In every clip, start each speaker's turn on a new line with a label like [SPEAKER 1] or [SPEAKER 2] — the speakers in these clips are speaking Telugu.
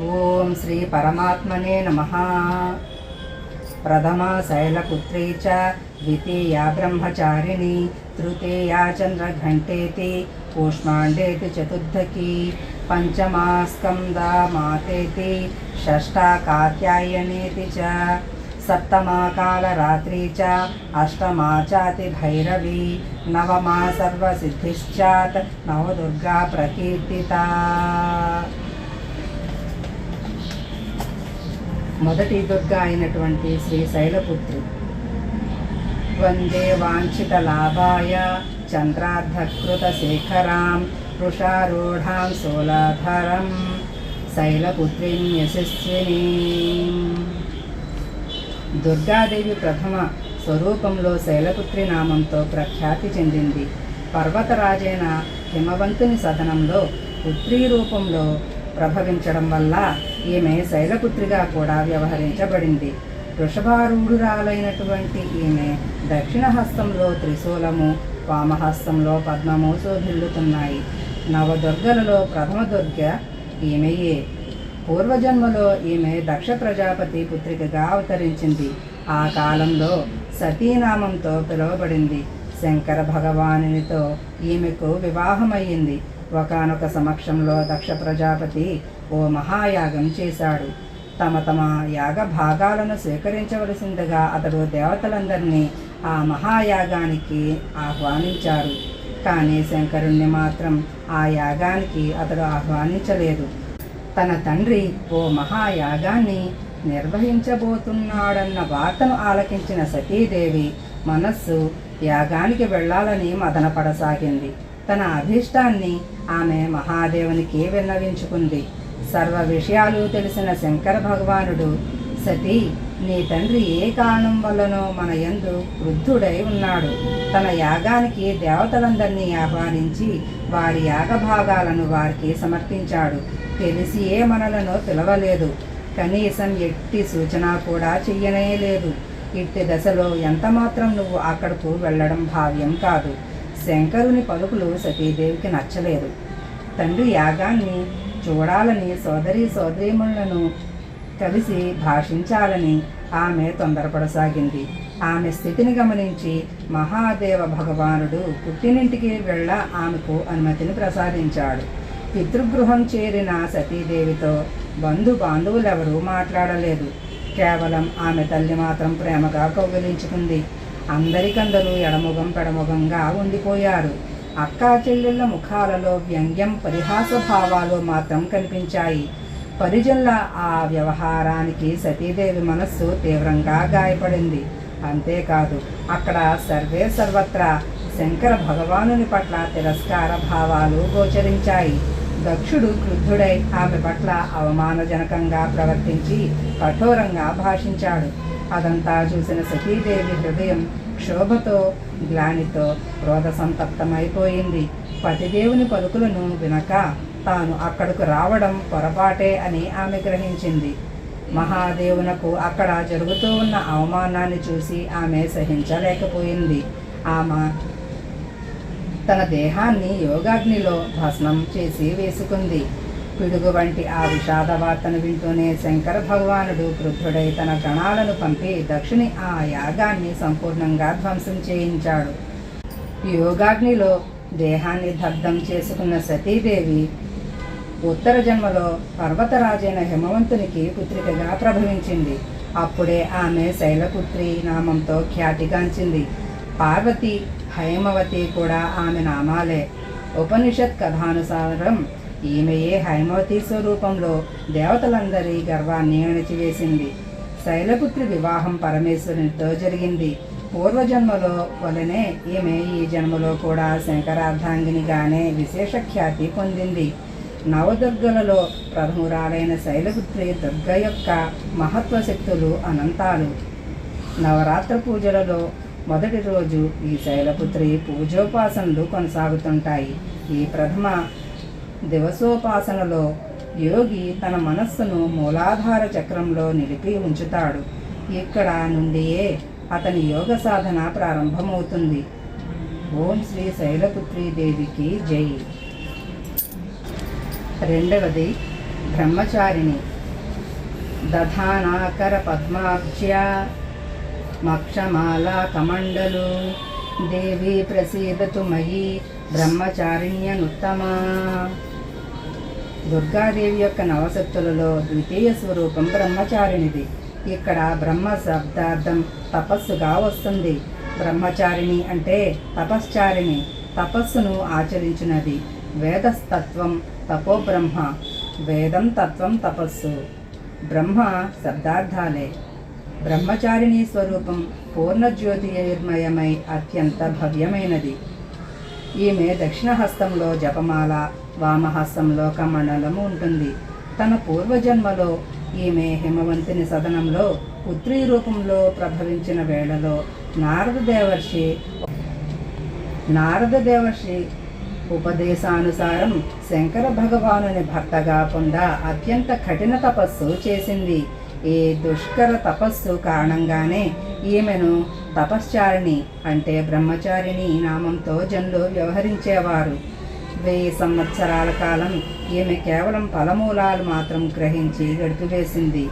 [SPEAKER 1] ఓం శ్రీ పరమాత్మనే నమః. ప్రథమా శైలపుత్రీ చ ద్వితీయా బ్రహ్మచారిణి తృతీయా చంద్రఘంటేతి కూష్మాండేతి చతుర్థకి పంచమా స్కందా మాతేతి షష్టా కాత్యాయనేతి చ సప్తమా కాళరాత్రి చ అష్టమా చాతి భైరవి నవమా సర్వసిద్ధిశ్చాత్ నవదుర్గా ప్రకీర్తితా. మొదటి దుర్గా అయినటువంటి శ్రీ శైలపుత్రి. వందే వాంఛిత లాభాయ చంద్రార్ధకృత శేఖరాం వృషారూఢాం శూలాధరం శైలపుత్రిం యశస్వినీం. దుర్గాదేవి ప్రథమ స్వరూపంలో శైలపుత్రి నామంతో ప్రఖ్యాతి చెందింది. పర్వతరాజైన హిమవంతుని సదనంలో పుత్రీ రూపంలో ప్రభవించడం వల్ల ఈమె శైలపుత్రిగా కూడా వ్యవహరించబడింది. వృషభారూఢురాలైనటువంటి ఈమె దక్షిణ హస్తంలో త్రిశూలము, వామహస్తంలో పద్మము శోభిల్లుతున్నాయి. నవదుర్గలలో ప్రథమ దుర్గ ఈమెయే. పూర్వజన్మలో ఈమె దక్ష ప్రజాపతి పుత్రికగా అవతరించింది. ఆ కాలంలో సతీనామంతో పిలువబడింది. శంకర భగవానునితో ఈమెకు వివాహమయ్యింది. ఒకానొక సమక్షంలో దక్ష ప్రజాపతి ఓ మహాయాగం చేశాడు. తమ తమ యాగ భాగాలను స్వీకరించవలసిందిగా అతడు దేవతలందరినీ ఆ మహాయాగానికి ఆహ్వానించారు. కానీ శంకరుణ్ణి మాత్రం ఆ యాగానికి అతడు ఆహ్వానించలేదు. తన తండ్రి ఓ మహాయాగాన్ని నిర్వహించబోతున్నాడన్న వార్తను ఆలకించిన సతీదేవి మనస్సు యాగానికి వెళ్ళాలని మదనపడసాగింది. తన అభీష్టాన్ని ఆమె మహాదేవునికి విన్నవించుకుంది. సర్వ విషయాలు తెలిసిన శంకర భగవానుడు, సతీ, నీ తండ్రి ఏ కారణం వల్లనో మన యందు వృద్ధుడై ఉన్నాడు. తన యాగానికి దేవతలందరినీ ఆహ్వానించి వారి యాగభాగాలను వారికి సమర్పించాడు. తెలిసియే మనలను పిలవలేదు. కనీసం ఎట్టి సూచన కూడా చెయ్యనేలేదు. ఇట్టి దశలో ఎంతమాత్రం నువ్వు అక్కడకు వెళ్ళడం భావ్యం కాదు. శంకరుని పలుకులు సతీదేవికి నచ్చలేదు. తండ్రి యాగాన్ని చూడాలని సోదరీమణులను కలిసి భాషించాలని ఆమె తొందరపడసాగింది. ఆమె స్థితిని గమనించి మహాదేవ భగవానుడు పుట్టినింటికి వెళ్ళ ఆమెకు అనుమతిని ప్రసాదించాడు. పితృగృహం చేరిన సతీదేవితో బాంధవులెవరూ మాట్లాడలేదు. కేవలం ఆమె తల్లి మాత్రం ప్రేమగా కౌగిలించుకుంది. అందరికందరూ ఎడముఖం పెడముఖంగా ఉండిపోయారు. అక్కా చెల్లెళ్ళ ముఖాలలో వ్యంగ్యం, పరిహాస భావాలు మాత్రం కనిపించాయి. పరిజనుల ఆ వ్యవహారానికి సతీదేవి మనస్సు తీవ్రంగా గాయపడింది. అంతేకాదు, అక్కడ సర్వత్రా శంకర భగవానుని పట్ల తిరస్కార భావాలు గోచరించాయి. దక్షుడు క్రుద్ధుడై ఆమె పట్ల అవమానజనకంగా ప్రవర్తించి కఠోరంగా భాషించాడు. అదంతా చూసిన సతీదేవి హృదయం క్షోభతో, గ్లానితో క్రోధ సంతప్తమైపోయింది. పతిదేవుని పలుకులను వినక తాను అక్కడకు రావడం పొరపాటే అని ఆమె గ్రహించింది. మహాదేవునకు అక్కడ జరుగుతూ ఉన్న అవమానాన్ని చూసి ఆమె సహించలేకపోయింది. ఆమె తన దేహాన్ని యోగాగ్నిలో భస్మం చేసి వేసుకుంది. పిడుగు వంటి ఆ విషాద వార్తను వింటూనే శంకర భగవానుడు క్రుద్ధుడై తన గణాలను పంపి దక్షుని ఆ యాగాన్ని సంపూర్ణంగా ధ్వంసం చేయించాడు. యోగాగ్నిలో దేహాన్ని దగ్ధం చేసుకున్న సతీదేవి ఉత్తర జన్మలో పర్వతరాజైన హిమవంతునికి పుత్రికగా ప్రభవించింది. అప్పుడే ఆమె శైలపుత్రి నామంతో ఖ్యాతిగాంచింది. పార్వతి, హైమవతి కూడా ఆమె నామాలే. ఉపనిషత్ కథానుసారం ఈమెయే హైమవతి స్వరూపంలో దేవతలందరి గర్వాన్ని అణిచివేసింది. శైలపుత్రి వివాహం పరమేశ్వరునితో జరిగింది. పూర్వజన్మలో వలనే ఈమె ఈ జన్మలో కూడా శంకరార్ధాంగినిగానే విశేష ఖ్యాతి పొందింది. నవదుర్గలలో ప్రథమురాలైన శైలపుత్రి దుర్గ యొక్క మహత్వ శక్తులు అనంతాలు. నవరాత్రి పూజలలో మొదటి రోజు ఈ శైలపుత్రి పూజోపాసనలు కొనసాగుతుంటాయి. ఈ ప్రథమ దివసోపాసనలో యోగి తన మనస్సును మూలాధార చక్రంలో నిలిపి ఉంచుతాడు. ఇక్కడ నుండియే అతని యోగ సాధన ప్రారంభమవుతుంది. ఓం శ్రీ శైలపుత్రీ దేవికి జై. రెండవది బ్రహ్మచారిణి. దధానాకర పద్మాబ్జ్య మక్షమాలా కమండలు దేవి ప్రసీదతు మయి బ్రహ్మచారిణ్యనుత్తమా. దుర్గాదేవి యొక్క నవశక్తులలో ద్వితీయ స్వరూపం బ్రహ్మచారిణిది. ఇక్కడ బ్రహ్మ శబ్దార్థం తపస్సుగా వస్తుంది. బ్రహ్మచారిణి అంటే తపశ్చారిణి, తపస్సును ఆచరించినది. వేదస్తత్వం తపోబ్రహ్మ, వేదం తత్వం తపస్సు. బ్రహ్మ శబ్దార్థాలే. బ్రహ్మచారిణి స్వరూపం పూర్ణజ్యోతిర్మయమై అత్యంత భవ్యమైనది. ఈమె దక్షిణ హస్తంలో జపమాల, వామహస్తంలో కమండలము ఉంటుంది. తన పూర్వజన్మలో ఈమె హిమవంతుని సదనంలో పుత్రీ రూపంలో ప్రభవించిన వేళలో నారద దేవర్షి ఉపదేశానుసారం శంకర భగవానుని భర్తగా పొందా అత్యంత కఠిన తపస్సు చేసింది. ఈ దుష్కర తపస్సు కారణంగానే ఈమెను తపశ్చారిణి అంటే బ్రహ్మచారిణి నామంతో జనులు వ్యవహరించేవారు. 1000 సంవత్సరాల కాలం ఈమె కేవలం ఫలమూలాలు మాత్రం గ్రహించి గడిపివేసింది.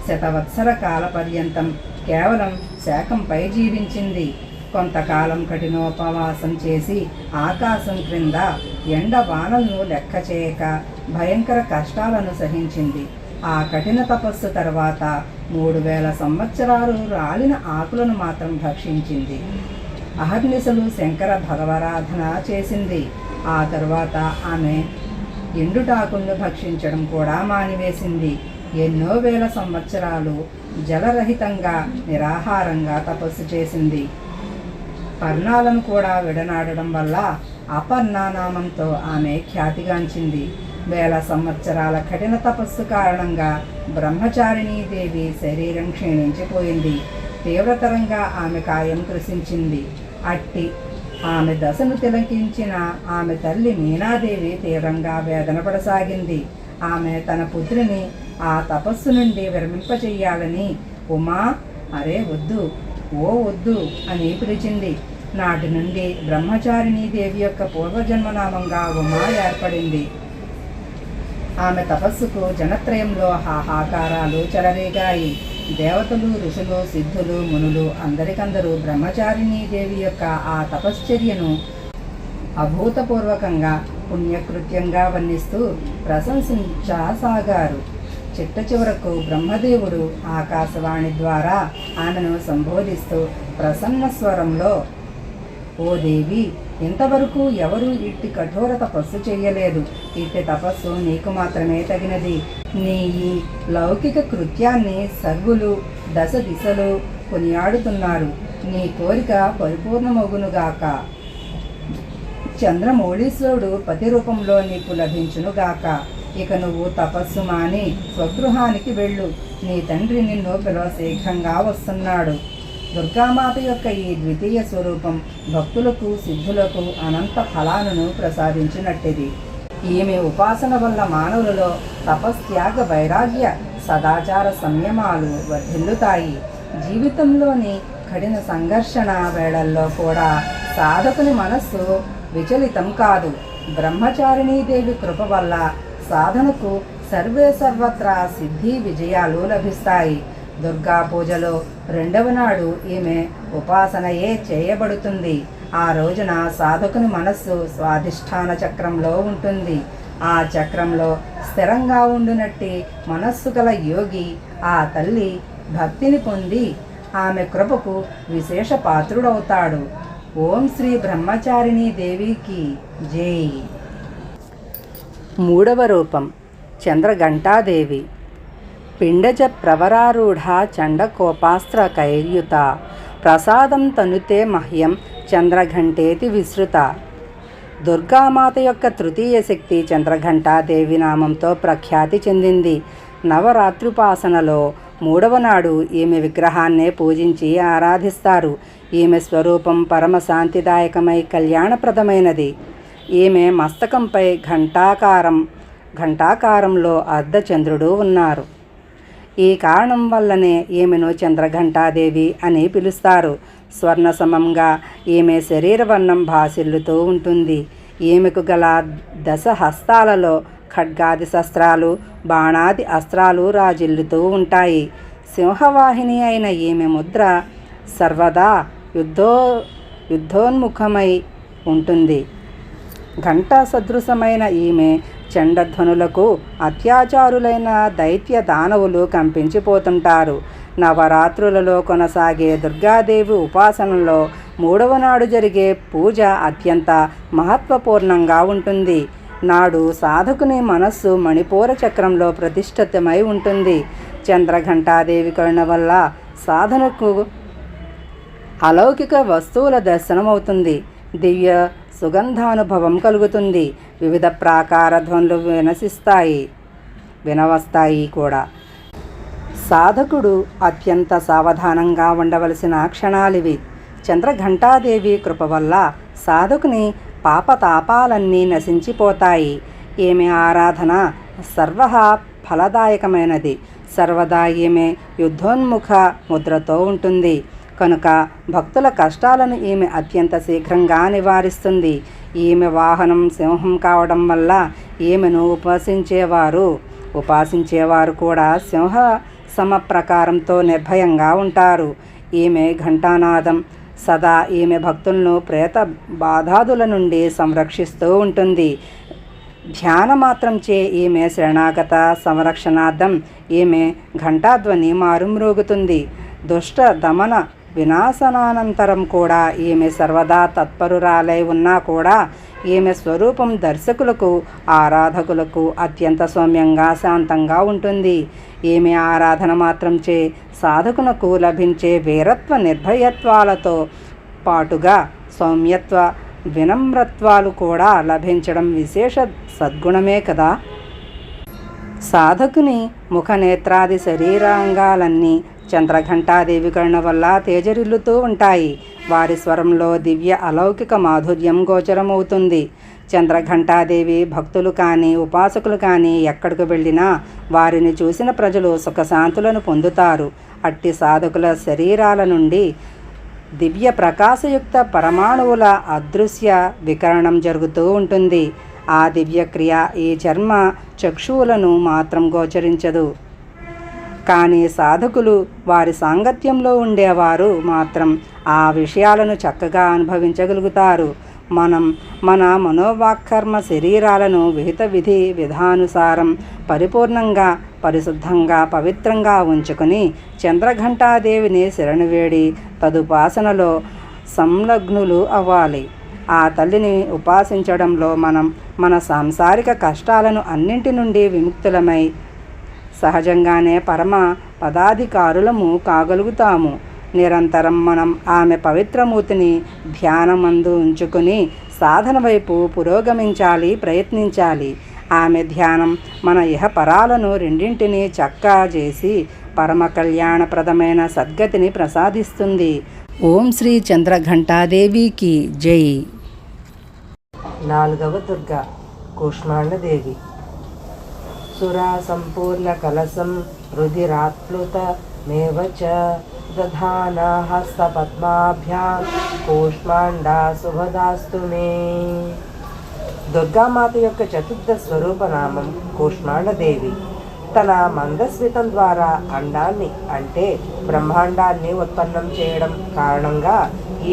[SPEAKER 1] శతవత్సర కాల పర్యంతం కేవలం శాకంపై జీవించింది. కొంతకాలం కఠినోపవాసం చేసి ఆకాశం క్రింద ఎండ వానలను లెక్క చేయక భయంకర కష్టాలను సహించింది. ఆ కఠిన తపస్సు తర్వాత 3000 సంవత్సరాలు రాలిన ఆకులను మాత్రం భక్షించింది. అహర్నిశలు శంకర భగవరాధన చేసింది. ఆ తరువాత ఆమె ఎండుటాకులను భక్షించడం కూడా మానివేసింది. ఎన్నో వేల సంవత్సరాలు జలరహితంగా నిరాహారంగా తపస్సు చేసింది. పర్ణాలను కూడా విడనాడడం వల్ల అపర్ణ నామంతో ఆమె ఖ్యాతిగాంచింది. 1000 సంవత్సరాల కఠిన తపస్సు కారణంగా బ్రహ్మచారిణీ దేవి శరీరం క్షీణించిపోయింది. తీవ్రతరంగా ఆమె కాయం కృషించింది. అట్టి ఆమె దశను తిలకించిన ఆమె తల్లి మీనాదేవి తీవ్రంగా వేదన పడసాగింది. ఆమె తన పుత్రిని ఆ తపస్సు నుండి విరమింపచేయాలని ఉమా అరే వద్దు, ఓ వద్దు అని పిలిచింది. నాటి నుండి బ్రహ్మచారిణీ దేవి యొక్క పూర్వజన్మనామంగా ఉమా ఏర్పడింది. ఆమె తపస్సుకు జనత్రయంలో హాహాకారాలు చెలరేగాయి. దేవతలు, ఋషులు, సిద్ధులు, మునులు అందరికందరూ బ్రహ్మచారిణీ దేవి యొక్క ఆ తపశ్చర్యను అభూతపూర్వకంగా పుణ్యకృత్యంగా వర్ణిస్తూ ప్రశంసించసాగారు. చిట్ట చివరకు బ్రహ్మదేవుడు ఆకాశవాణి ద్వారా ఆమెను సంబోధిస్తూ ప్రసన్న స్వరంలో, ఓ దేవి, ఇంతవరకు ఎవరూ ఇట్టి కఠోర తపస్సు చేయలేదు. ఇట్టి తపస్సు నీకు మాత్రమే తగినది. నీ ఈ లౌకిక కృత్యాన్ని సర్వులు దశ దిశలు కొనియాడుతున్నారు. నీ కోరిక పరిపూర్ణమగునుగాక. చంద్రమౌళీశ్వరుడు పతి రూపంలో నీకు లభించునుగాక. ఇక నువ్వు తపస్సు మాని స్వగృహానికి వెళ్ళు. నీ తండ్రి నిన్ను పిలవ శీఘ్రంగా వస్తున్నాడు. దుర్గామాత యొక్క ఈ ద్వితీయ స్వరూపం భక్తులకు, సిద్ధులకు అనంత ఫలాలను ప్రసాదించినట్టిది. ఈమె ఉపాసన వల్ల మానవులలో తపస్త్యాగ, వైరాగ్య, సదాచార సంయమాలు వర్ధిల్లుతాయి. జీవితంలోని కఠిన సంఘర్షణ వేళల్లో కూడా సాధకుని మనస్సు విచలితం కాదు. బ్రహ్మచారిణీదేవి కృప వల్ల సాధనకు సర్వే సర్వత్రా సిద్ధి విజయాలు లభిస్తాయి. దుర్గా పూజలో 2వ నాడు ఈమె ఉపాసనయే చేయబడుతుంది. ఆ రోజున సాధకుని మనస్సు స్వాధిష్టాన చక్రంలో ఉంటుంది. ఆ చక్రంలో స్థిరంగా ఉండునట్టి మనస్సు గల యోగి ఆ తల్లి భక్తిని పొంది ఆమె కృపకు విశేష పాత్రుడవుతాడు. ఓం శ్రీ బ్రహ్మచారిణీ దేవికి జై. 3వ రూపం చంద్రఘంటాదేవి. పిండజ ప్రవరారూఢ చండకోపాస్త్ర కైర్యుత ప్రసాదం తనుతే మహ్యం చంద్రఘంటేతి విసృత. దుర్గామాత యొక్క తృతీయ శక్తి చంద్రఘంటాదేవి నామంతో ప్రఖ్యాతి చెందింది. నవరాత్రుపాసనలో 3వ నాడు ఈమె విగ్రహాన్నే పూజించి ఆరాధిస్తారు. ఈమె స్వరూపం పరమశాంతిదాయకమై కళ్యాణప్రదమైనది. ఈమె మస్తకంపై ఘంటాకారంలో అర్ధచంద్రుడు ఉన్నారు. ఈ కారణం వల్లనే ఈమెను చంద్రఘంటాదేవి అని పిలుస్తారు. స్వర్ణ సమంగా ఈమె శరీరవర్ణం భాసిల్లుతూ ఉంటుంది. ఈమెకు గల 10 హస్తాలలో ఖడ్గాది శస్త్రాలు, బాణాది అస్త్రాలు రాజిల్లుతూ ఉంటాయి. సింహవాహిని అయిన ఈమె ముద్ర సర్వదా యుద్ధోన్ముఖమై ఉంటుంది. ఘంటా సదృశమైన ఈమె చండధ్వనులకు అత్యాచారులైన దైత్య దానవులు కంపించిపోతుంటారు. నవరాత్రులలో కొనసాగే దుర్గాదేవి ఉపాసనలో 3వ నాడు జరిగే పూజ అత్యంత మహత్వపూర్ణంగా ఉంటుంది. నాడు సాధకుని మనస్సు మణిపూర చక్రంలో ప్రతిష్ఠితమై ఉంటుంది. చంద్రఘంటాదేవి కరుణ వల్ల సాధనకు అలౌకిక వస్తువుల దర్శనమవుతుంది. దివ్య సుగంధానుభవం కలుగుతుంది. వివిధ ప్రాకార ధ్వనులు వినవస్తాయి కూడా. సాధకుడు అత్యంత సావధానంగా ఉండవలసిన క్షణాలివి. చంద్రఘంటాదేవి కృప వల్ల సాధకుని పాపతాపాలన్నీ నశించిపోతాయి. ఈమె ఆరాధన సర్వ ఫలదాయకమైనది. సర్వదా ఈమె యుద్ధోన్ముఖ ముద్రతో ఉంటుంది కనుక భక్తుల కష్టాలను ఈమె అత్యంత శీఘ్రంగా నివారిస్తుంది. ఈమె వాహనం సింహం కావడం వల్ల ఈమెను ఉపాసించేవారు కూడా సింహ సమప్రకారంతో నిర్భయంగా ఉంటారు. ఈమె ఘంటానాదం సదా ఈమె భక్తులను ప్రేత బాధాదుల నుండి సంరక్షిస్తూ ఉంటుంది. ధ్యానమాత్రంచే ఈమె శరణాగత సంరక్షణార్థం ఈమె ఘంటాధ్వని మారుమ్రోగుతుంది. దుష్ట దమన వినాశనానంతరం కూడా ఈమె సర్వదా తత్పరురాలై ఉన్నా కూడా ఈమె స్వరూపం దర్శకులకు, ఆరాధకులకు అత్యంత సౌమ్యంగా, శాంతంగా ఉంటుంది. ఈమె ఆరాధన మాత్రంచే సాధకునకు లభించే వీరత్వ నిర్భయత్వాలతో పాటుగా సౌమ్యత్వ వినమ్రత్వాలు కూడా లభించడం విశేష సద్గుణమే కదా. సాధకుని ముఖనేత్రాది శరీరాంగాలన్నీ చంద్రఘంటాదేవి కరుణ వల్ల తేజరిల్లుతూ ఉంటాయి. వారి స్వరంలో దివ్య అలౌకిక మాధుర్యం గోచరమవుతుంది. చంద్రఘంటాదేవి భక్తులు కానీ, ఉపాసకులు కానీ ఎక్కడికి వెళ్ళినా వారిని చూసిన ప్రజలు సుఖశాంతులను పొందుతారు. అట్టి సాధకుల శరీరాల నుండి దివ్య ప్రకాశయుక్త పరమాణువుల అదృశ్య వికరణం జరుగుతూ ఉంటుంది. ఆ దివ్యక్రియ ఈ జన్మ చక్షువులను మాత్రం గోచరించదు. కానీ సాధకులు, వారి సాంగత్యంలో ఉండేవారు మాత్రం ఆ విషయాలను చక్కగా అనుభవించగలుగుతారు. మనం మన మనోవాక్కర్మ శరీరాలను విహిత విధానుసారం పరిపూర్ణంగా, పరిశుద్ధంగా, పవిత్రంగా ఉంచుకొని చంద్రఘంటాదేవిని శరణు వేడి తదుపాసనలో సంలగ్నులు అవ్వాలి. ఆ తల్లిని ఉపాసించడంలో మనం మన సాంసారిక కష్టాలను అన్నింటి నుండి విముక్తులమై సహజంగానే పరమ పదాధికారులము కాగలుగుతాము. నిరంతరం మనం ఆమె పవిత్రమూర్తిని ధ్యానమందు ఉంచుకుని సాధన వైపు పురోగమించాలి, ప్రయత్నించాలి. ఆమె ధ్యానం మన ఇహపరాలను రెండింటినీ చక్కా చేసి పరమ కళ్యాణప్రదమైన సద్గతిని ప్రసాదిస్తుంది. ఓం శ్రీ చంద్రఘంటాదేవికి జై.
[SPEAKER 2] 4వ దుర్గా కూష్మాండదేవి. సురా సంపూర్ణ కలసం రుధిరాత్ప్లుత మేవచ దధానా హస్తపద్మాభ్యాం కూష్మాండా శుభదాస్తు మే. దుర్గామాత యొక్క చతుర్థ స్వరూపనామం కూష్మాండదేవి. తన మందస్మితం ద్వారా అండాన్ని అంటే బ్రహ్మాండాన్ని ఉత్పన్నం చేయడం కారణంగా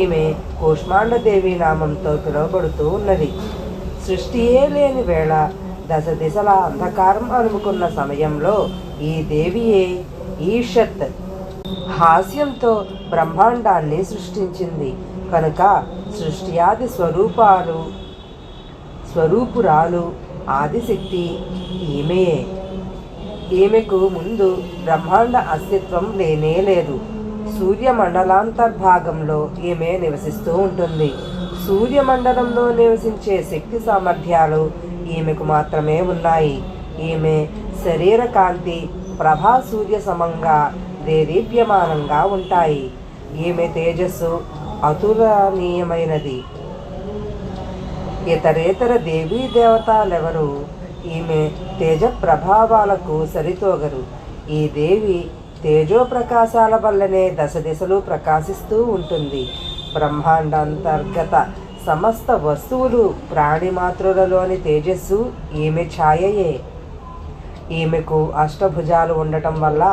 [SPEAKER 2] ఈమె కూష్మాండదేవి నామంతో పిలువబడుతూ ఉన్నది. సృష్టియే లేని వేళ దశ దిశల అంధకారం అనుకున్న సమయంలో ఈ దేవియే ఈషత్ హాస్యంతో బ్రహ్మాండాన్ని సృష్టించింది కనుక సృష్టియాది స్వరూపురాలు ఆదిశక్తి ఈమెయే. ఈమెకు ముందు బ్రహ్మాండ అస్తిత్వం లేనే లేదు. సూర్యమండలాంతర్భాగంలో ఈమె నివసిస్తూ ఉంటుంది. సూర్యమండలంలో నివసించే శక్తి సామర్థ్యాలు ఈమెకు మాత్రమే ఉన్నాయి. ఈమె శరీర కాంతి ప్రభా సూర్య సమంగా దేదీప్యమానంగా ఉంటాయి. ఈమె తేజస్సు అతులనీయమైనది. ఇతరేతర దేవీ దేవతలెవరూ ఈమె తేజ ప్రభావాలకు సరితోగరు. ఈ దేవి తేజోప్రకాశాల వల్లనే దశ దిశలు ప్రకాశిస్తూ ఉంటుంది. బ్రహ్మాండాంతర్గత సమస్త వస్తువులు ప్రాణిమాతృలలోని తేజస్సు ఈమె ఛాయయే. ఈమెకు అష్టభుజాలు ఉండటం వల్ల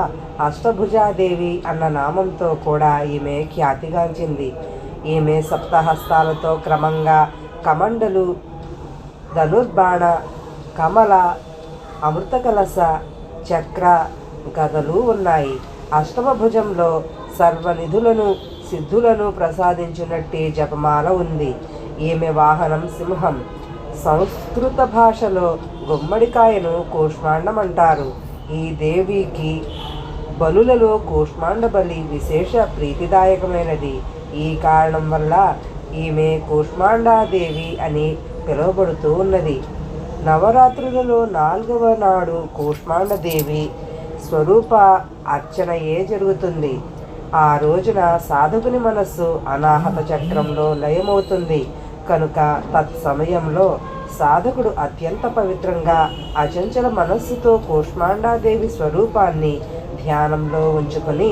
[SPEAKER 2] అష్టభుజాదేవి అన్న నామంతో కూడా ఈమె ఖ్యాతిగాంచింది. ఈమె సప్తహస్తాలతో క్రమంగా కమండలు, ధనుర్బాణ, కమల, అమృతకలశ, చక్ర, గదలు ఉన్నాయి. అష్టమ భుజంలో సర్వనిధులను సిద్ధులను ప్రసాదించినట్టు జపమాల ఉంది. ఈమె వాహనం సింహం. సంస్కృత భాషలో గుమ్మడికాయను కూష్మాండం అంటారు. ఈ దేవికి బలులలో కూష్మాండ బలి విశేష ప్రీతిదాయకమైనది. ఈ కారణం వల్ల ఈమె కూష్మాండాదేవి అని పిలువబడుతూ ఉన్నది. నవరాత్రులలో 4వ నాడు కూష్మాండదేవి స్వరూప అర్చనయే జరుగుతుంది. ఆ రోజున సాధకుని మనస్సు అనాహత చక్రంలో లయమవుతుంది కనుక తత్సమయంలో సాధకుడు అత్యంత పవిత్రంగా అచంచల మనస్సుతో కూష్మాండాదేవి స్వరూపాన్ని ధ్యానంలో ఉంచుకొని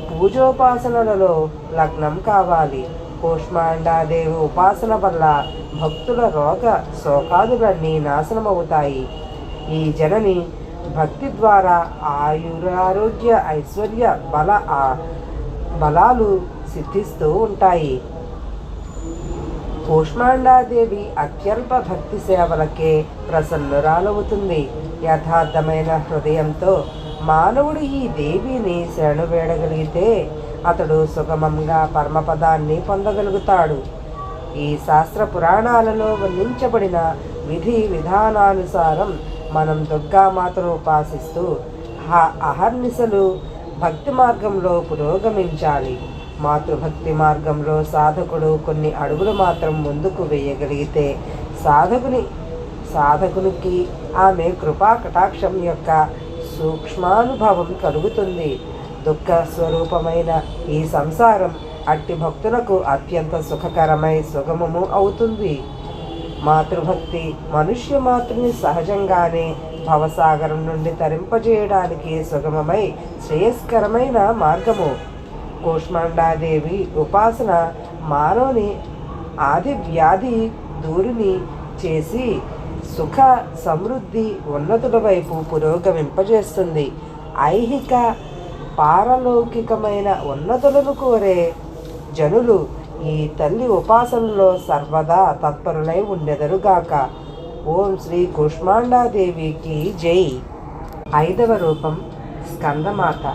[SPEAKER 2] పూజోపాసనలలో లగ్నం కావాలి. కూష్మాండాదేవి ఉపాసన వల్ల భక్తుల రోగ శోకాదులన్నీ నాశనమవుతాయి. ఈ జనని భక్తి ద్వారా ఆయురారోగ్య ఐశ్వర్య బలాలు సిద్ధిస్తూ ఉంటాయి. కూష్మాండాదేవి అత్యల్ప భక్తి సేవలకే ప్రసన్నురాలవుతుంది. యథార్థమైన హృదయంతో మానవుడు ఈ దేవిని శరణు వేడగలిగితే అతడు సుగమంగా పరమపదాన్ని పొందగలుగుతాడు. ఈ శాస్త్ర పురాణాలలో వర్ణించబడిన విధి విధానానుసారం మనం దుర్గామాతను ఉపాసిస్తూ అహర్నిశలు భక్తి మార్గంలో పురోగమించాలి. మాతృభక్తి మార్గంలో సాధకుడు కొన్ని అడుగులు మాత్రం ముందుకు వేయగలిగితే సాధకునికి ఆమె కృపా కటాక్షం యొక్క సూక్ష్మానుభవం కలుగుతుంది. దుఃఖ స్వరూపమైన ఈ సంసారం అట్టి భక్తులకు అత్యంత సుఖకరమై సుగమము అవుతుంది. మాతృభక్తి మనుష్య మాతృని సహజంగానే భవసాగరం నుండి తరింపజేయడానికి సుగమమై శ్రేయస్కరమైన మార్గము. కూష్మాండాదేవి ఉపాసన మానవుని ఆది వ్యాధి దూరిని చేసి సుఖ సమృద్ధి ఉన్నతుల వైపు పురోగమింపజేస్తుంది. ఐహిక పారలౌకికమైన ఉన్నతులను కోరే జనులు ఈ తల్లి ఉపాసనలో సర్వదా తత్పరులై ఉండెదరుగాక. ఓం శ్రీ కూష్మాండాదేవికి జై. 5వ రూపం స్కందమాత.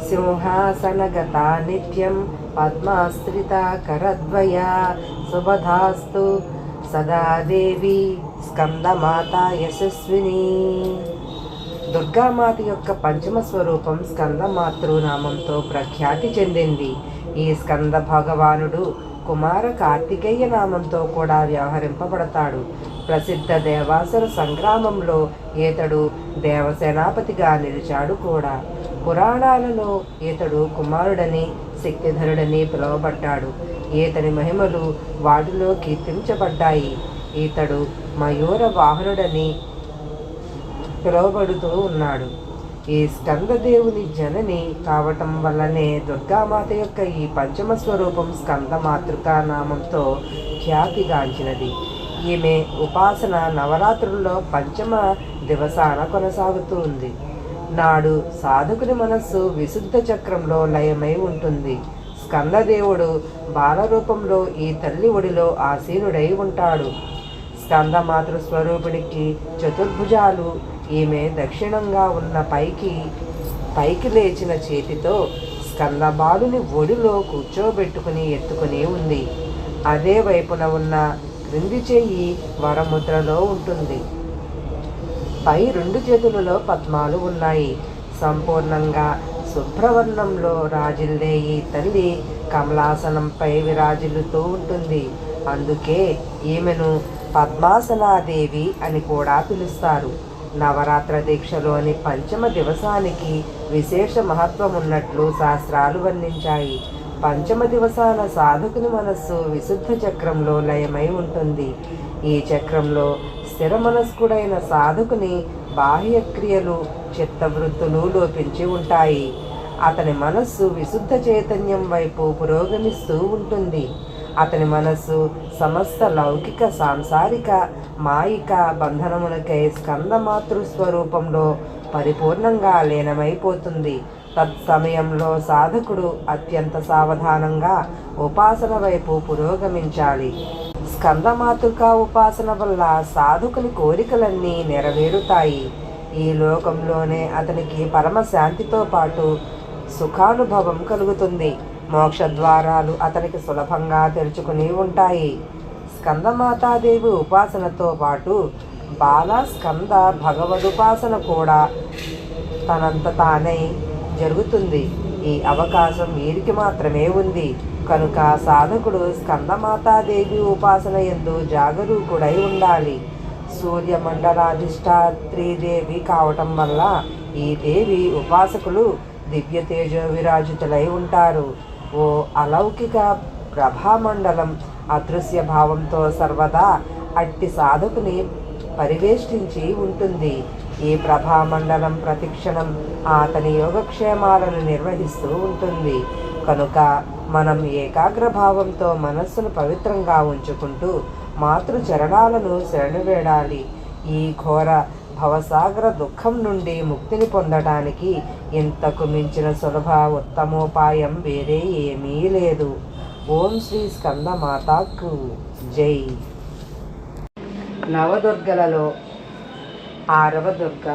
[SPEAKER 2] సింహాసనగత నిత్యం పద్మాశ్రిత కరద్వయ సుభధాస్తు సదా దేవి స్కందమాత యశస్విని. దుర్గామాత యొక్క పంచమ స్వరూపం స్కందమాతృ నామంతో ప్రఖ్యాతి చెందింది. ఈ స్కంద భగవానుడు కుమార కార్తికేయ నామంతో కూడా వ్యవహరింపబడతాడు. ప్రసిద్ధ దేవాసుర సంగ్రామంలో ఈతడు దేవసేనాపతిగా నిలిచాడు కూడా. పురాణాలలో ఈతడు కుమారుడని శక్తిధరుడని పిలువబడ్డాడు. ఈతని మహిమలు వాటిలో కీర్తించబడ్డాయి. ఈతడు మయూర వాహనుడని పిలువబడుతూ ఉన్నాడు. ఈ స్కందదేవుని జనని కావటం వల్లనే దుర్గామాత యొక్క ఈ పంచమ స్వరూపం స్కందమాతృకా నామంతో ఖ్యాతిగాంచినది. ఈమె ఉపాసన నవరాత్రుల్లో పంచమ దివసాన కొనసాగుతుంది. నాడు సాధకుని మనస్సు విశుద్ధ చక్రంలో లయమై ఉంటుంది. స్కందదేవుడు బాలరూపంలో ఈ తల్లి ఒడిలో ఆసీనుడై ఉంటాడు. స్కందమాతృ స్వరూపిణికి చతుర్భుజాలు. ఈమె దక్షిణంగా ఉన్న పైకి లేచిన చేతితో స్కందబాలుని ఒడిలో కూర్చోబెట్టుకుని ఎత్తుకుని ఉంది. అదే వైపున ఉన్న క్రింది చెయ్యి వరముద్రలో ఉంటుంది. పై 2 చేతులలో పద్మాలు ఉన్నాయి. సంపూర్ణంగా శుభ్రవర్ణంలో రాజిల్లే ఈ తల్లి కమలాసనంపై విరాజిల్లుతూ ఉంటుంది. అందుకే ఈమెను పద్మాసనాదేవి అని కూడా పిలుస్తారు. నవరాత్ర దీక్షలోని పంచమ దివసానికి విశేష మహత్వం ఉన్నట్లు శాస్త్రాలు వర్ణించాయి. పంచమ దివసాన సాధకుని మనస్సు విశుద్ధ చక్రంలో లయమై ఉంటుంది. ఈ చక్రంలో స్థిర మనస్కుడైన సాధకుని బాహ్యక్రియలు చిత్తవృత్తులు లోపించి ఉంటాయి. అతని మనస్సు విశుద్ధ చైతన్యం వైపు పురోగమిస్తూ ఉంటుంది. అతని మనస్సు సమస్త లౌకిక సాంసారిక మాయిక బంధనములకై స్కందమాతృ స్వరూపంలో పరిపూర్ణంగా లీనమైపోతుంది. తత్సమయంలో సాధకుడు అత్యంత సావధానంగా ఉపాసన వైపు పురోగమించాలి. స్కందమాతృకా ఉపాసన వల్ల సాధకుని కోరికలన్నీ నెరవేరుతాయి. ఈ లోకంలోనే అతనికి పరమశాంతితో పాటు సుఖానుభవం కలుగుతుంది. మోక్ష ద్వారాలు అతనికి సులభంగా తెరుచుకుని ఉంటాయి. స్కందమాతాదేవి ఉపాసనతో పాటు బాల స్కంద భగవదుపాసన కూడా తనంత తానే జరుగుతుంది. ఈ అవకాశం వీరికి మాత్రమే ఉంది. కనుక సాధకుడు స్కందమాతాదేవి ఉపాసన యందు జాగరూకుడై ఉండాలి. సూర్యమండలాధిష్టాత్రీదేవి కావటం వల్ల ఈ దేవి ఉపాసకులు దివ్య తేజో విరాజితులై ఉంటారు. ఓ అలౌకిక ప్రభామండలం అదృశ్య భావంతో సర్వదా అట్టి సాధకుని పరివేష్టించి ఉంటుంది. ఈ ప్రభామండలం ప్రతిక్షణం అతని యోగక్షేమాలను నిర్వహిస్తూ ఉంటుంది. కనుక మనం ఏకాగ్రభావంతో మనస్సును పవిత్రంగా ఉంచుకుంటూ మాతృచరణాలను శరణువేడాలి. ఈ ఘోర భవసాగర దుఃఖం నుండి ముక్తిని పొందడానికి ఇంతకు మించిన సులభ ఉత్తమోపాయం వేరే ఏమీ లేదు. ఓం శ్రీ స్కందమాతాకు జై. నవదుర్గలలో 6వ దుర్గ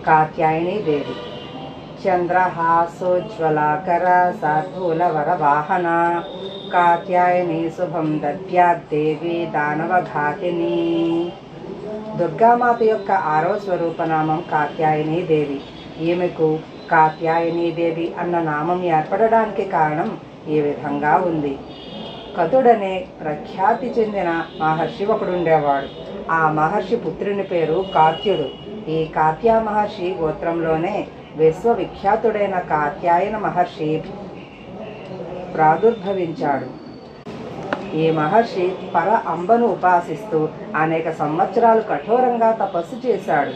[SPEAKER 2] కాత్యాయని దేవి. చంద్రహాసోజ్వలాకర శార్దూలవర వాహన కాత్యాయని శుభం దద్యాద్దేవి దానవఘాతిని. దుర్గామాత యొక్క 6వ స్వరూపనామం కాత్యాయని దేవి. ఈమెకు కాత్యాయని దేవి అన్న నామం ఏర్పడడానికి కారణం ఈ విధంగా ఉంది. కతుడనే ప్రఖ్యాతి చెందిన మహర్షి ఒకడుండేవాడు. ఆ మహర్షి పుత్రుని పేరు కాత్యుడు. ఈ కాత్యా మహర్షి గోత్రంలోనే విశ్వవిఖ్యాతుడైన కాత్యాయన మహర్షి ప్రాదుర్భవించాడు. ఈ మహర్షి పర అంబను ఉపాసిస్తూ అనేక సంవత్సరాలు కఠోరంగా తపస్సు చేశాడు.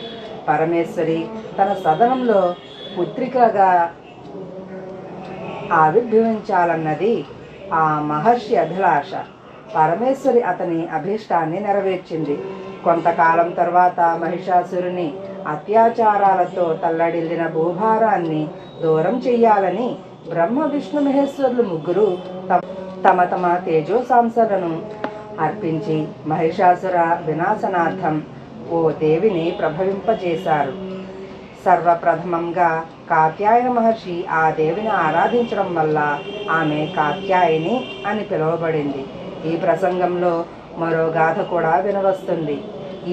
[SPEAKER 2] పరమేశ్వరి తన సదనంలో పుత్రికగా ఆవిర్భవించాలన్నది ఆ మహర్షి అభిలాష. పరమేశ్వరి అతని అభీష్టాన్ని నెరవేర్చింది. కొంతకాలం తర్వాత మహిషాసురుని అత్యాచారాలతో తల్లడిల్లిన భూభారాన్ని దూరం చెయ్యాలని బ్రహ్మ విష్ణు మహేశ్వరులు ముగ్గురు తమ తమ తేజోసాంసలను అర్పించి మహిషాసుర వినాశనార్థం ఓ దేవిని ప్రభవింపజేశారు. సర్వప్రథమంగా కాత్యాయన మహర్షి ఆ దేవిని ఆరాధించడం వల్ల ఆమె కాత్యాయని అని పిలువబడింది. ఈ ప్రసంగంలో మరో గాథ కూడా వినవస్తుంది.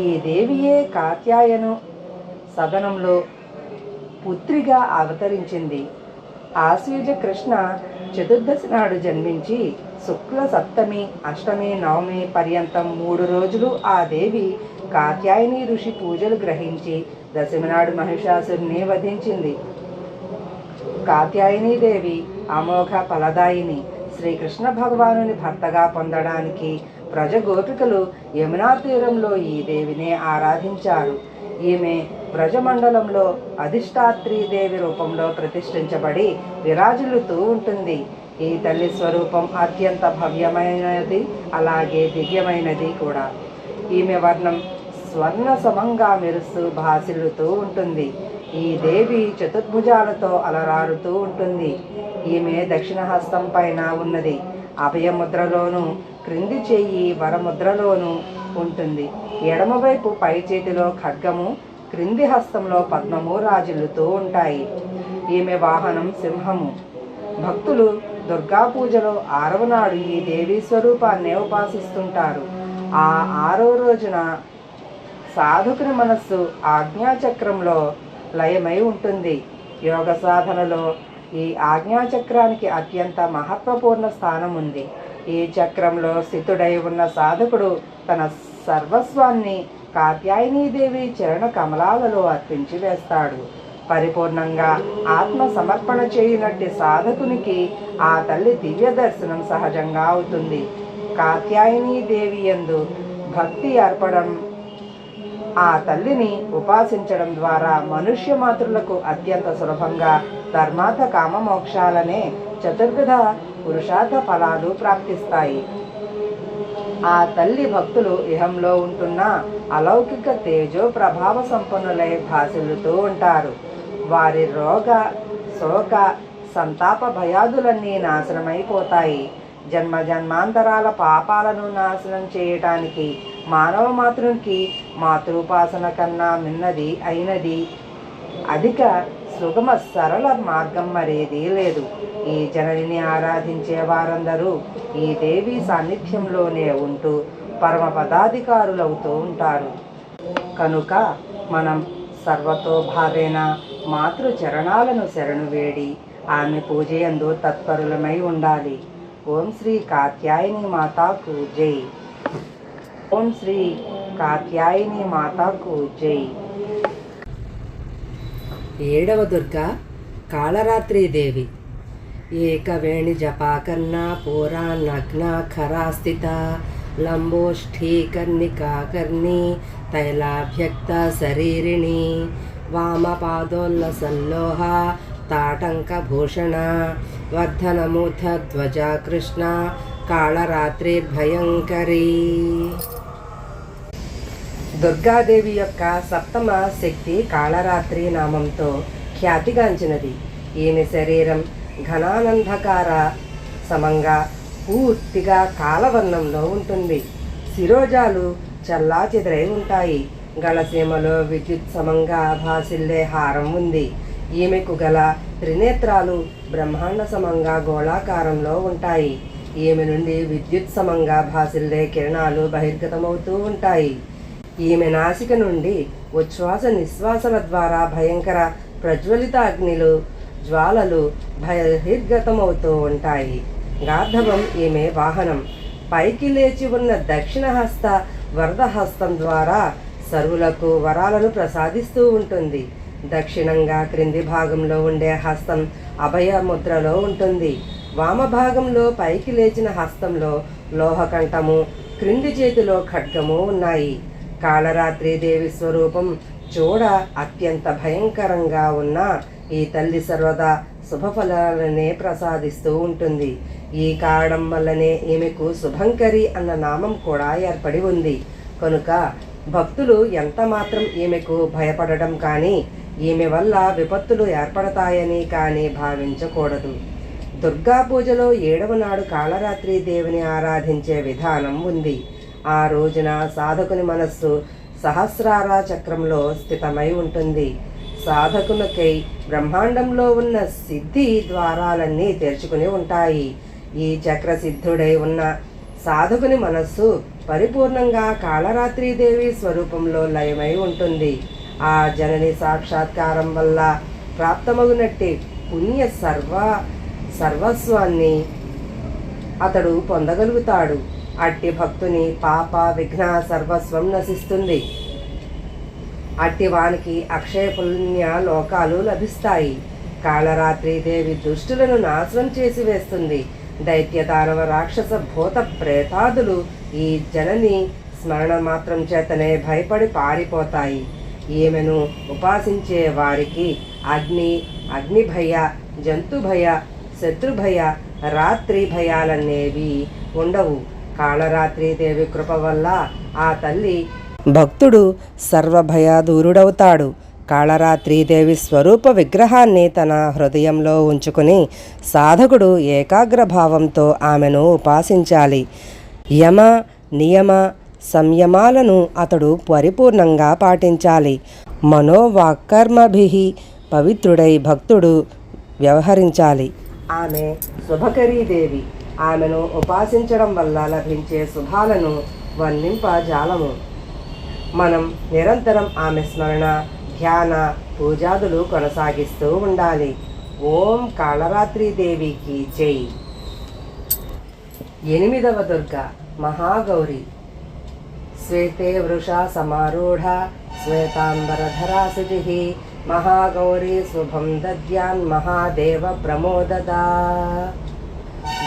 [SPEAKER 2] ఈ దేవియే కాత్యాయను సదనంలో పుత్రిగా అవతరించింది. ఆశ్వీజ కృష్ణ చతుర్దశి నాడు జన్మించి శుక్ల సప్తమి అష్టమి నవమి పర్యంతం 3 రోజులు ఆ దేవి కాత్యాయని ఋషి పూజలు గ్రహించి దశమి నాడు మహిషాసురుని వధించింది. కాత్యాయని దేవి అమోఘ ఫలదాయిని. శ్రీకృష్ణ భగవానుని భర్తగా పొందడానికి బ్రజగోపికలు యమునా తీరంలో ఈ దేవినే ఆరాధించారు. ఈమె బ్రజమండలంలో అధిష్టాత్రీదేవి రూపంలో ప్రతిష్ఠించబడి విరాజిల్లుతూ ఉంటుంది. ఈ తల్లి స్వరూపం అత్యంత భవ్యమైనది, అలాగే దివ్యమైనది కూడా. ఈమె వర్ణం స్వర్ణ సమంగా మెరుస్తూ భాసిల్లుతూ ఉంటుంది. ఈ దేవి చతుర్భుజాలతో అలరారుతూ ఉంటుంది. ఈమె దక్షిణ హస్తం పైన ఉన్నది. అభయముద్రలోను క్రింది చెయ్యి వరముద్రలోనూ ఉంటుంది. ఎడమవైపు పై చేతిలో ఖడ్గము, క్రింది హస్తంలో పద్మము రాజిల్లుతూ ఉంటాయి. ఈమె వాహనం సింహము. భక్తులు దుర్గా పూజలో 6వ నాడు ఈ దేవీ స్వరూపాన్నే ఉపాసిస్తుంటారు. ఆ 6వ రోజున సాధకుని మనస్సు ఆజ్ఞాచక్రంలో లయమై ఉంటుంది. యోగ సాధనలో ఈ ఆజ్ఞాచక్రానికి అత్యంత మహత్వపూర్ణ స్థానం ఉంది. ఈ చక్రంలో స్థితుడై ఉన్న సాధకుడు తన సర్వస్వాన్ని కాత్యాయనీదేవి చరణ కమలాలలో అర్పించి వేస్తాడు. పరిపూర్ణంగా ఆత్మ సమర్పణ చేయనట్టి సాధకునికి ఆ తల్లి దివ్య దర్శనం సహజంగా అవుతుంది. కాత్యాయనీదేవి యందు భక్తి అర్పడం, ఆ తల్లిని ఉపాసించడం ద్వారా మనుష్య మాతృలకు అత్యంత సులభంగా ధర్మార్థ కామ మోక్షాలనే చతుర్విధ పురుషార్థ ఫలాలు ప్రాప్తిస్తాయి. ఆ తల్లి భక్తులు ఇహంలో ఉంటున్న అలౌకిక తేజో ప్రభావ సంపన్నులై భాసిల్లుతూ ఉంటారు. వారి రోగ శోక సంతాప భయాదులన్నీ నాశనమైపోతాయి. జన్మ జన్మాంతరాల పాపాలను నాశనం చేయటానికి మానవ మాతృనికి మాతృపాసన కన్నా మిన్నది అయినది అధిక సుగమ సరళ మార్గం మరేదీ లేదు. ఈ జననిని ఆరాధించే వారందరూ ఈ దేవి సాన్నిధ్యంలోనే ఉంటూ పరమ పదాధికారులవుతూ ఉంటారు. కనుక మనం సర్వతోభావేన మాతృ చరణాలను శరణు వేడి ఆమె పూజయందు తత్పరులమై ఉండాలి. ఓం శ్రీ కాత్యాయని మాతాకు జై. ఓం శ్రీ కాత్యాయని మాతాకు జై.
[SPEAKER 3] ఏడవ దుర్గా కాళరాత్రీదేవి. ఏకవేణి జపాకర్ణ పూరానగ్న ఖరాస్థిత లంబోష్ఠీకర్ణికాకర్ణి తైలాభ్యక్త శరీరిణి వామపాదోల్లసల్లోహ తాటంకభూషణ వర్ధనమూర్ధ ధ్వజ కృష్ణ కాళరాత్రిర్భయంకరీ.
[SPEAKER 2] దుర్గాదేవి యొక్క సప్తమ శక్తి కాళరాత్రి నామంతో ఖ్యాతిగాంచినది. ఈమె శరీరం ఘనానందకార సమంగా పూర్తిగా కాలవర్ణంలో ఉంటుంది. శిరోజాలు చల్లాచెదరై ఉంటాయి. గళసీమలో విద్యుత్ సమంగా భాసిల్లే హారం ఉంది. ఈమెకు గల త్రినేత్రాలు బ్రహ్మాండ సమంగా గోళాకారంలో ఉంటాయి. ఈమె నుండి విద్యుత్ సమంగా భాసిల్లే కిరణాలు బహిర్గతమవుతూ ఉంటాయి. ఈమె నాసిక నుండి ఉచ్ఛ్వాస నిశ్వాసల ద్వారా భయంకర ప్రజ్వలిత అగ్నిలు జ్వాలలు బహిర్గతమవుతూ ఉంటాయి. గార్ధవం ఈమె వాహనం. పైకి లేచి ఉన్న దక్షిణ హస్త వరద హస్తం ద్వారా సర్వులకు వరాలను ప్రసాదిస్తూ ఉంటుంది. దక్షిణంగా క్రింది భాగంలో ఉండే హస్తం అభయ ముద్రలో ఉంటుంది. వామభాగంలో పైకి లేచిన హస్తంలో లోహకంఠము, క్రింది చేతిలో ఖడ్గము ఉన్నాయి. కాళరాత్రీదేవి స్వరూపం చూడ అత్యంత భయంకరంగా ఉన్న ఈ తల్లి సర్వదా శుభఫలాలనే ప్రసాదిస్తూ ఉంటుంది. ఈ కారణం వల్లనే ఈమెకు శుభంకరి అన్న నామం కూడా ఏర్పడి ఉంది. కనుక భక్తులు ఎంత మాత్రం ఈమెకు భయపడడం కానీ ఈమె వల్ల విపత్తులు ఏర్పడతాయని కానీ భావించకూడదు. దుర్గా పూజలో 7వ నాడు కాళరాత్రి దేవిని ఆరాధించే విధానం ఉంది. ఆ రోజున సాధకుని మనస్సు సహస్రార చక్రంలో స్థితమై ఉంటుంది. సాధకునికై బ్రహ్మాండంలో ఉన్న సిద్ధి ద్వారాలన్నీ తెరుచుకుని ఉంటాయి. ఈ చక్రసిద్ధుడై ఉన్న సాధకుని మనస్సు పరిపూర్ణంగా కాళరాత్రీదేవి స్వరూపంలో లయమై ఉంటుంది. ఆ జనని సాక్షాత్కారం వల్ల ప్రాప్తమగునట్టి పుణ్య సర్వస్వాన్ని అతడు పొందగలుగుతాడు. అట్టి భక్తుని పాప విఘ్న సర్వస్వం నశిస్తుంది. అట్టి వానికి అక్షయ పుణ్య లోకాలు లభిస్తాయి. కాళరాత్రీదేవి దుష్టులను నాశనం చేసి వేస్తుంది. దైత్య దానవ రాక్షస భూత ప్రేతాదులు ఈ జనని స్మరణ మాత్రం చేతనే భయపడి పారిపోతాయి. ఈమెను ఉపాసించే వారికి అగ్నిభయ, జంతుభయ, శత్రుభయ, రాత్రి భయాలనేవి ఉండవు. కాళరాత్రీదేవి కృప వల్ల ఆ తల్లి భక్తుడు సర్వభయాదూరుడవుతాడు. కాళరాత్రీదేవి స్వరూప విగ్రహాన్ని తన హృదయంలో ఉంచుకుని సాధకుడు ఏకాగ్రభావంతో ఆమెను ఉపాసించాలి. యమ నియమ సంయమాలను అతడు పరిపూర్ణంగా పాటించాలి. మనోవాక్కర్మభిః పవిత్రుడై భక్తుడు వ్యవహరించాలి. ఆమె శుభకరీదేవి. ఆమెను ఉపాసించడం వల్ల లభించే శుభాలను వర్ణింపజాలము. మనం నిరంతరం ఆమె స్మరణ, ధ్యాన, పూజాదులు కొనసాగిస్తూ ఉండాలి. ఓం కాళరాత్రీదేవికి జై. 8వ దుర్గా మహాగౌరి. శ్వేతే వృషా సమారూఢ శ్వేతాంబరధరా శుచిః మహాగౌరీ శుభం దద్యాన్ మహాదేవ ప్రమోదదా.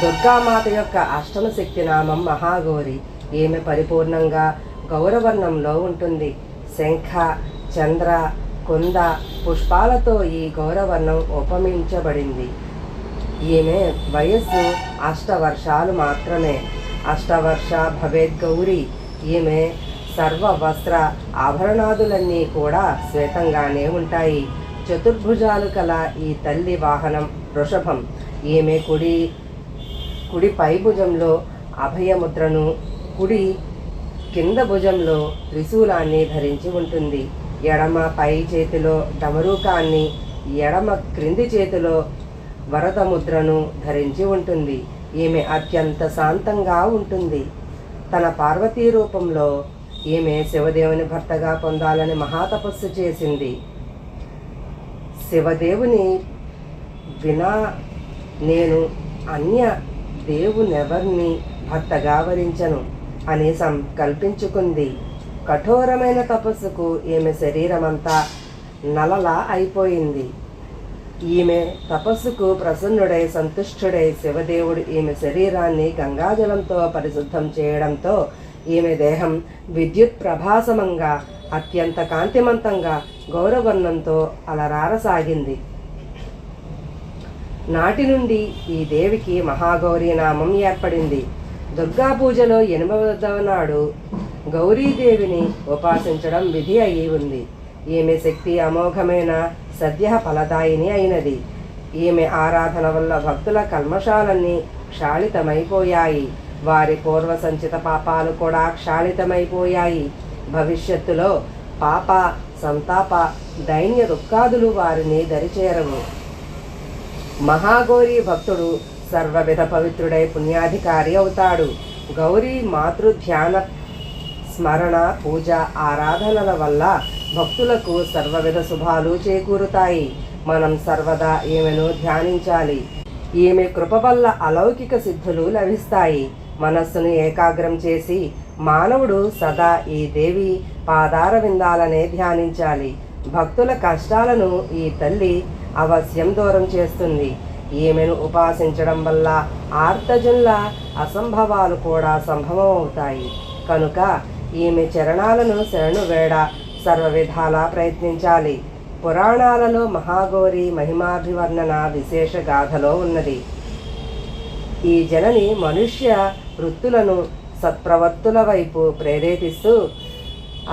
[SPEAKER 2] దుర్గామాత యొక్క అష్టమ శక్తి నామం మహాగౌరి. ఈమె పరిపూర్ణంగా గౌరవర్ణంలో ఉంటుంది. శంఖ, చంద్ర, కుంద పుష్పాలతో ఈ గౌరవర్ణం ఉపమించబడింది.
[SPEAKER 3] ఈమె వయస్సు 8 వర్షాలు మాత్రమే. అష్టవర్ష భవేద్ గౌరీ. ఈమె సర్వ వస్త్ర ఆభరణాదులన్నీ కూడా శ్వేతంగానే ఉంటాయి. చతుర్భుజాలు కల ఈ తల్లి వాహనం వృషభం. ఈమె కుడి పై భుజంలో అభయముద్రను, కుడి కింద భుజంలో త్రిశూలాన్ని ధరించి ఉంటుంది. ఎడమ పై చేతిలో డమరూకాన్ని, ఎడమ క్రింది చేతిలో వరదముద్రను ధరించి ఉంటుంది. ఈమె అత్యంత శాంతంగా ఉంటుంది. తన పార్వతీ రూపంలో ఈమె శివదేవుని భర్తగా పొందాలని మహాతపస్సు చేసింది. శివదేవుని వినా నేను అన్య దేవునెవర్ని భర్తగా వరించను అని సంకల్పించుకుంది. కఠోరమైన తపస్సుకు ఈమె శరీరమంతా నలలా అయిపోయింది. ఈమె తపస్సుకు ప్రసన్నుడై సంతుష్టుడై శివదేవుడు ఈమె శరీరాన్ని గంగాజలంతో పరిశుద్ధం చేయడంతో ఈమె దేహం విద్యుత్ ప్రభాసమంగా అత్యంత కాంతిమంతంగా గౌరవర్ణంతో అలరారసాగింది. నాటి నుండి ఈ దేవికి మహాగౌరీ నామం ఏర్పడింది. దుర్గా పూజలో 8వ నాడు గౌరీదేవిని ఉపాసించడం విధి అయి ఉంది. ఈమె శక్తి అమోఘమైన సద్య ఫలదాయిని అయినది. ఈమె ఆరాధన వల్ల భక్తుల కల్మషాలన్నీ క్షాళితమైపోయాయి. వారి పూర్వ సంచిత పాపాలు కూడా క్షాళితమైపోయాయి. భవిష్యత్తులో పాప, సంతాప, దైన్య దుఃఖాదులు వారిని దరిచేరవు. మహాగౌరీ భక్తుడు సర్వవిధ పవిత్రుడై పుణ్యాధికారి అవుతాడు. గౌరీ మాతృధ్యాన స్మరణ, పూజ, ఆరాధనల వల్ల భక్తులకు సర్వవిధ శుభాలు చేకూరుతాయి. మనం సర్వదా ఈమెను ధ్యానించాలి. ఈమె కృప వల్ల అలౌకిక సిద్ధులు లభిస్తాయి. మనస్సును ఏకాగ్రం చేసి మానవుడు సదా ఈ దేవి పాదార విందాలనే ధ్యానించాలి. భక్తుల కష్టాలను ఈ తల్లి అవశ్యం దూరం చేస్తుంది. ఈమెను ఉపాసించడం వల్ల ఆర్తజనుల అసంభవాలు కూడా సంభవం అవుతాయి. కనుక ఈమె చరణాలను శరణు వేడ సర్వ విధాలా ప్రయత్నించాలి. పురాణాలలో మహాగౌరి మహిమాభివర్ణన విశేష గాథలో ఉన్నది. ఈ జనని మనుష్య వృత్తులను సత్ప్రవర్తుల వైపు ప్రేరేపిస్తూ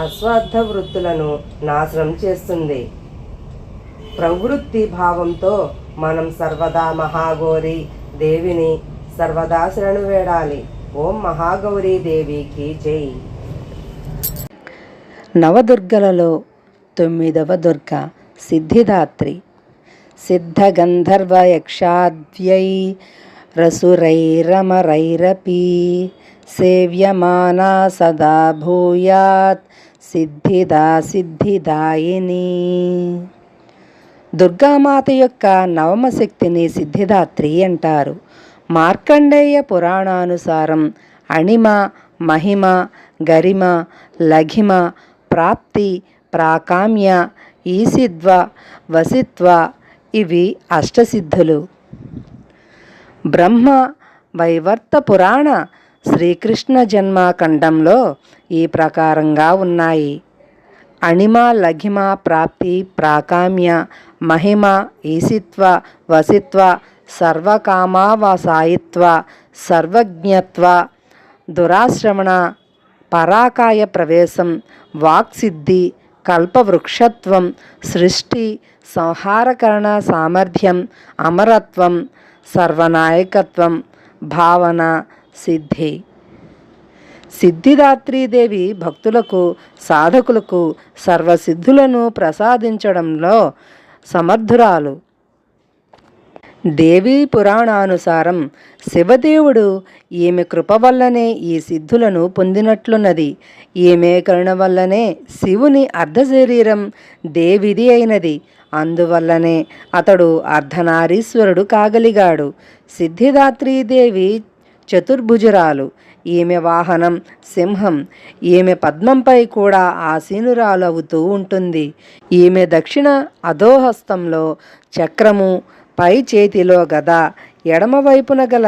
[SPEAKER 3] అశ్వద్ధ వృత్తులను నాశనం చేస్తుంది. ప్రవృత్తి భావంతో మనం సర్వదా మహాగౌరి దేవిని సర్వదా శరణు వేడాలి. ఓం మహాగౌరీ దేవికి జై.
[SPEAKER 1] నవదుర్గలలో 9వ దుర్గ సిద్ధిదాత్రి. సిద్ధగంధర్వయక్షాద్వై రసురైరమరైరపి సేవ్యమానా సదా భూయాత్ సిద్ధిదా సిద్ధిదాయిని. దుర్గామాత యొక్క నవమ శక్తిని సిద్ధిదాత్రి అంటారు. మార్కండేయ పురాణానుసారం అణిమ, మహిమ, గరిమ, లఘిమ, ప్రాప్తి, ప్రాకామ్య, ఈసిద్వ, వసిత్వ ఇవి అష్టసిద్ధులు. బ్రహ్మ వైవర్త పురాణ శ్రీకృష్ణ జన్మఖండంలో ఈ ప్రకారంగా ఉన్నాయి. అణిమ, లఘిమ, ప్రాప్తి, ప్రాకామ్య, మహిమ, ఈసిత్వ, వసిత్వ, సర్వకామావసాయిత్వ, సర్వజ్ఞత్వ, దురాశ్రవణ, పరాకాయ ప్రవేశం, వాక్సిద్ధి, కల్పవృక్షత్వం, సృష్టి సంహారకరణ సామర్థ్యం, అమరత్వం, సర్వనాయకత్వం, భావన, సిద్ధి. సిద్ధిదాత్రీదేవి భక్తులకు, సాధకులకు సర్వసిద్ధులను ప్రసాదించడంలో సమర్థురాలు. దేవీ పురాణానుసారం శివదేవుడు ఈమె కృప వల్లనే ఈ సిద్ధులను పొందినట్లున్నది. ఈమె కరుణ వల్లనే శివుని అర్ధశరీరం దేవిది అయినది. అందువల్లనే అతడు అర్ధనారీశ్వరుడు కాగలిగాడు. సిద్ధిదాత్రీదేవి చతుర్భుజురాలు. ఈమె వాహనం సింహం. ఈమె పద్మంపై కూడా ఆసీనురాలవుతూ ఉంటుంది. ఈమె దక్షిణ అధోహస్తంలో చక్రము, పై చేతిలో గద, ఎడమవైపున గల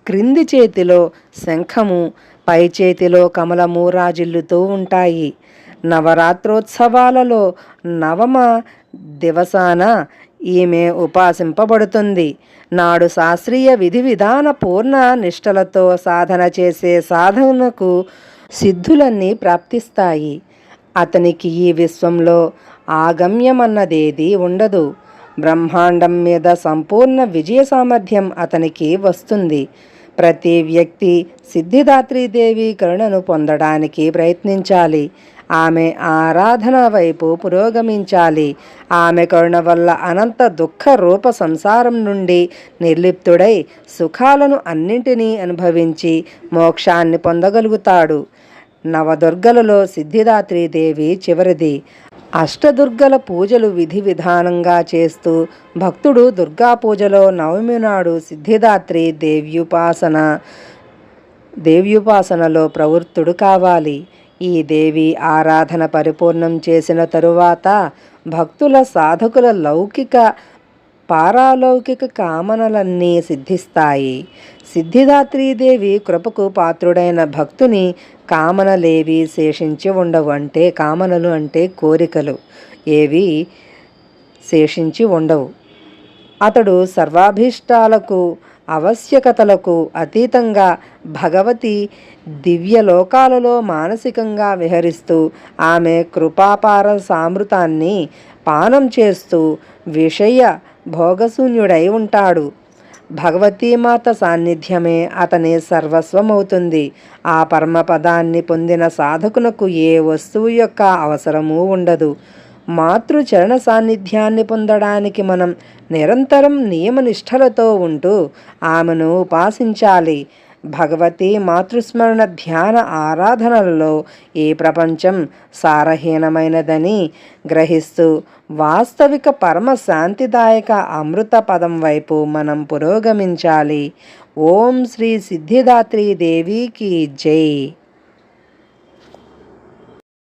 [SPEAKER 1] క్రింది చేతిలో శంఖము, పై చేతిలో కమలము రాజిల్లుతూ ఉంటాయి. నవరాత్రోత్సవాలలో 9వ దివసాన
[SPEAKER 2] ఈమె ఉపాసింపబడుతుంది. నాడు శాస్త్రీయ విధి విధాన పూర్ణ నిష్టలతో సాధన చేసే సాధనకు సిద్ధులన్నీ ప్రాప్తిస్తాయి. అతనికి ఈ విశ్వంలో ఆగమ్యమన్నదేదీ ఉండదు. బ్రహ్మాండం మీద సంపూర్ణ విజయ సామర్థ్యం అతనికి వస్తుంది. ప్రతి వ్యక్తి సిద్ధిదాత్రీదేవి కరుణను పొందడానికి ప్రయత్నించాలి. ఆమె ఆరాధన వైపు పురోగమించాలి. ఆమె కరుణ వల్ల అనంత దుఃఖ రూప సంసారం నుండి నిర్లిప్తుడై సుఖాలను అన్నింటినీ అనుభవించి మోక్షాన్ని పొందగలుగుతాడు. నవదుర్గలలో సిద్ధిదాత్రీదేవి చివరిది. అష్టదుర్గల పూజలు విధి విధానంగా చేస్తూ భక్తుడు దుర్గా పూజలో నవమి నాడు సిద్ధిదాత్రి దేవ్యుపాసనలో ప్రవృత్తుడు కావాలి. ఈ దేవి ఆరాధన పరిపూర్ణం చేసిన తరువాత భక్తుల సాధకుల లౌకిక పారాలౌకిక కామనలన్నీ సిద్ధిస్తాయి. సిద్ధిదాత్రీదేవి కృపకు పాత్రుడైన భక్తుని కామనలేవి శేషించి ఉండవు. అంటే కామనలు అంటే కోరికలు ఏవి శేషించి ఉండవు. అతడు సర్వాభీష్టాలకు ఆవశ్యకతలకు అతీతంగా భగవతి దివ్యలోకాలలో మానసికంగా విహరిస్తూ ఆమె కృపాపార సామృతాన్ని పానం చేస్తూ విషయ భోగశూన్యుడై ఉంటాడు. భగవతీమాత సాన్నిధ్యమే అతని సర్వస్వమవుతుంది. ఆ పరమపదాన్ని పొందిన సాధకునకు ఏ వస్తువు యొక్క అవసరమూ ఉండదు. మాతృచరణ సాన్నిధ్యాన్ని పొందడానికి మనం నిరంతరం నియమనిష్టలతో ఉంటూ ఆమెను ఉపాసించాలి. భగవతి మాతృస్మరణ ధ్యాన ఆరాధనలలో ఈ ప్రపంచం సారహీనమైనదని గ్రహిస్తూ వాస్తవిక పరమ శాంతిదాయక అమృత పదం వైపు మనం పురోగమించాలి. ఓం శ్రీ సిద్ధిదాత్రీ దేవికి జై.